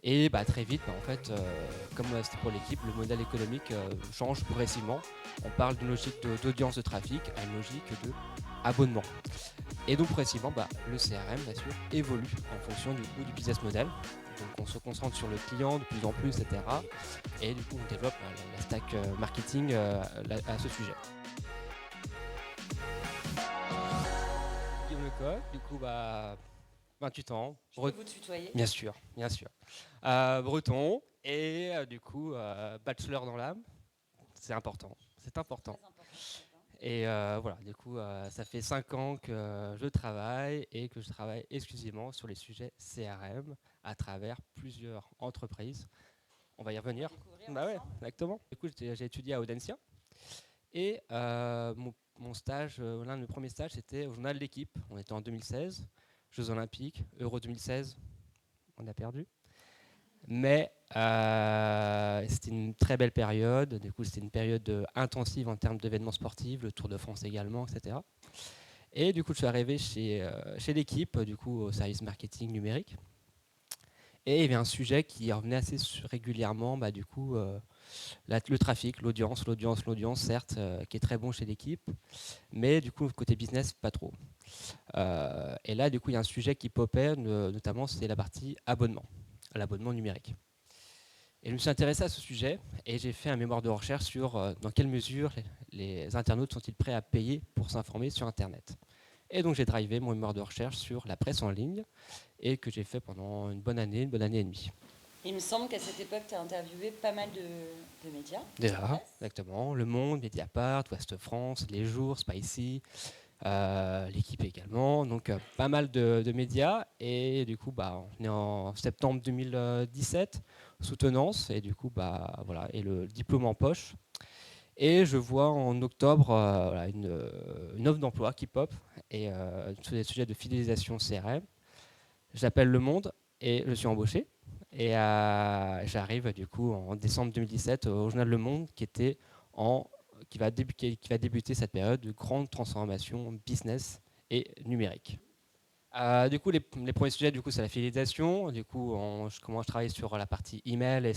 Et très vite, en fait, comme c'était pour l'équipe, le modèle économique change progressivement. On parle d'une logique d'audience de trafic à une logique de abonnement. Et donc progressivement, le CRM, bien sûr, évolue en fonction du coup du business model. Donc on se concentre sur le client de plus en plus, etc. Et du coup, on développe la stack marketing à ce sujet. Guillaume Lecoq, du coup, 28 ans. Je peux vous tutoyer? Bien sûr, bien sûr. Breton et du coup, bachelor dans l'âme, c'est important. C'est important. Très important, d'accord. Et voilà, du coup, ça fait 5 ans que je travaille et que je travaille exclusivement sur les sujets CRM à travers plusieurs entreprises. On va y On va revenir. découvrir Bah ouais, ensemble. exactement. Du coup, j'ai étudié à Audencia et mon stage, l'un de mes premiers stages, c'était au journal de l'équipe. On était en 2016, Jeux Olympiques, Euro 2016, on a perdu. Mais c'était une très belle période. Du coup, c'était une période intensive en termes d'événements sportifs, le Tour de France également, etc. Et du coup, je suis arrivé chez l'équipe, du coup, au service marketing numérique. Et il y avait un sujet qui revenait assez régulièrement, du coup, le trafic, l'audience, certes, qui est très bon chez l'équipe, mais du coup, côté business, pas trop. Et là, du coup, il y a un sujet qui popait, notamment, c'est la partie abonnement, l'abonnement numérique. Et je me suis intéressé à ce sujet et j'ai fait un mémoire de recherche sur dans quelle mesure les internautes sont-ils prêts à payer pour s'informer sur Internet. Et donc j'ai drivé mon mémoire de recherche sur la presse en ligne et que j'ai fait pendant une bonne année et demie. Il me semble qu'à cette époque, tu as interviewé pas mal de médias, de Déjà, presse. exactement, Le Monde, Mediapart, Ouest France, Les Jours, Spicy, l'équipe également, donc pas mal de médias. Et du coup, on est en septembre 2017, soutenance, et du coup, voilà, et le diplôme en poche. Et je vois en octobre voilà, une offre d'emploi qui pop et sur des sujets de fidélisation CRM. J'appelle Le Monde et je suis embauché. Et j'arrive du coup en décembre 2017 au journal Le Monde qui va débuter cette période de grande transformation business et numérique. Du coup, les premiers sujets, du coup, c'est la fidélisation. Du coup, je commence à travailler sur la partie email et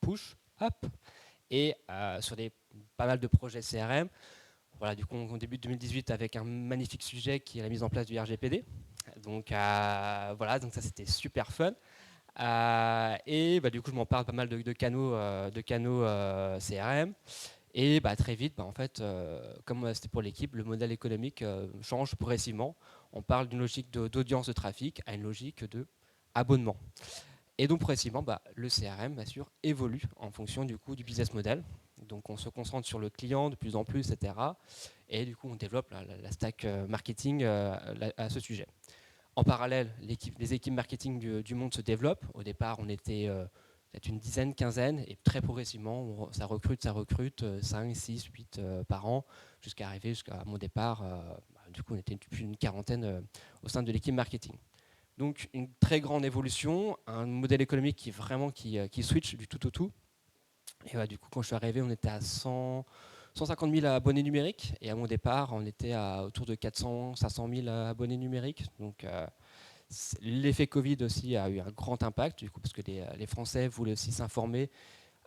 push, up, et sur pas mal de projets CRM. Voilà, du coup, on débute 2018 avec un magnifique sujet qui est la mise en place du RGPD. Donc voilà, donc ça c'était super fun. Et du coup, je m'en parle pas mal de canaux CRM. Et très vite, en fait, comme c'était pour l'équipe, le modèle économique change progressivement. On parle d'une logique d'audience de trafic à une logique de abonnement. Et donc progressivement, le CRM, bien sûr, évolue en fonction du coup du business model. Donc on se concentre sur le client de plus en plus, etc. Et du coup, on développe la stack marketing à ce sujet. En parallèle, les équipes marketing du monde se développent. Au départ, on était peut-être une dizaine, quinzaine, et très progressivement, ça recrute 5, 6, 8 par an, jusqu'à arriver jusqu'à mon départ. Du coup, on était plus d'une quarantaine au sein de l'équipe marketing. Donc une très grande évolution, un modèle économique qui switch du tout au tout. Et du coup, quand je suis arrivé, on était à 150 000 abonnés numériques. Et à mon départ, on était à autour de 400, 500 000 abonnés numériques. Donc l'effet Covid aussi a eu un grand impact, du coup, parce que les Français voulaient aussi s'informer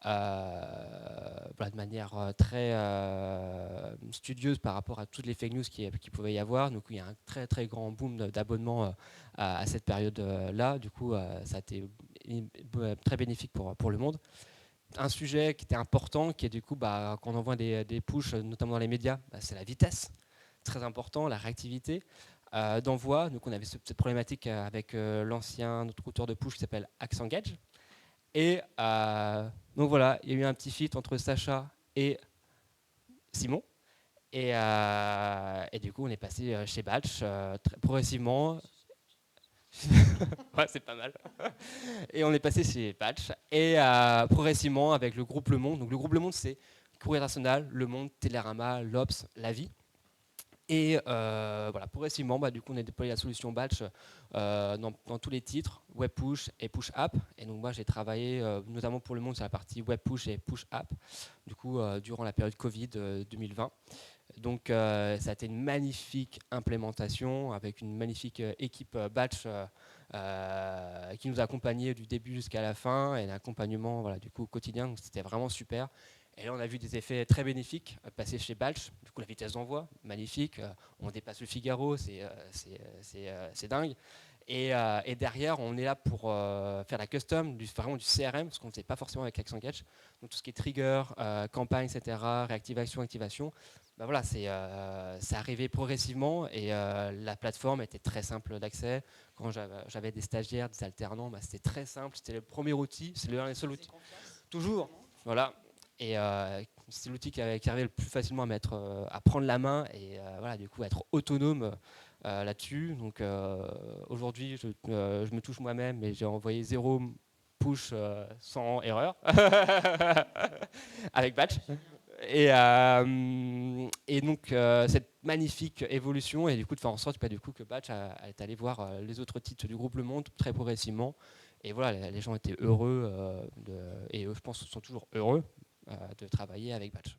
de manière très studieuse par rapport à toutes les fake news qui pouvait y avoir. Donc il y a un très très grand boom d'abonnements à cette période-là. Du coup, ça a été très bénéfique pour le monde. Un sujet qui était important, qui est du coup, quand on envoie des pushs, notamment dans les médias, c'est la vitesse. Très important, la réactivité d'envoi. Donc on avait cette problématique avec l'ancien notre auteur de push qui s'appelle Axe Engage. Et donc voilà, il y a eu un petit feat entre Sacha et Simon. Et du coup, on est passé chez Batch progressivement. Ouais, c'est pas mal. Et on est passé chez Batch. Et progressivement avec le groupe Le Monde. Donc le groupe Le Monde, c'est Courrier National, Le Monde, Télérama, l'Obs, La Vie. Et voilà, progressivement, du coup, on a déployé la solution Batch dans tous les titres, Web Push et Push App. Et donc moi, j'ai travaillé notamment pour Le Monde sur la partie Web Push et Push App, du coup, durant la période Covid 2020. Donc ça a été une magnifique implémentation avec une magnifique équipe Batch qui nous a accompagnés du début jusqu'à la fin, et un accompagnement voilà, du coup, quotidien, c'était vraiment super. Et là, on a vu des effets très bénéfiques passer chez Balch. Du coup, la vitesse d'envoi, magnifique. On dépasse le Figaro, c'est dingue. Et derrière, on est là pour faire la custom, vraiment du CRM, ce qu'on ne faisait pas forcément avec ActionGetch. Donc tout ce qui est trigger, campagne, etc., réactivation, activation, ben voilà, c'est arrivé progressivement et la plateforme était très simple d'accès. Quand j'avais des stagiaires, des alternants, ben c'était très simple. C'était le premier outil, c'est le seul outil. Toujours, voilà. Et c'est l'outil qui arrivait le plus facilement à prendre la main et voilà, du coup, être autonome là-dessus. Donc aujourd'hui, je me touche moi-même, mais j'ai envoyé 0 push sans erreur avec Batch. Et donc cette magnifique évolution et du coup de faire en sorte du coup, que Batch est allé voir les autres titres du groupe Le Monde très progressivement. Et voilà, les gens étaient heureux et eux, je pense, sont toujours heureux de travailler avec Batch.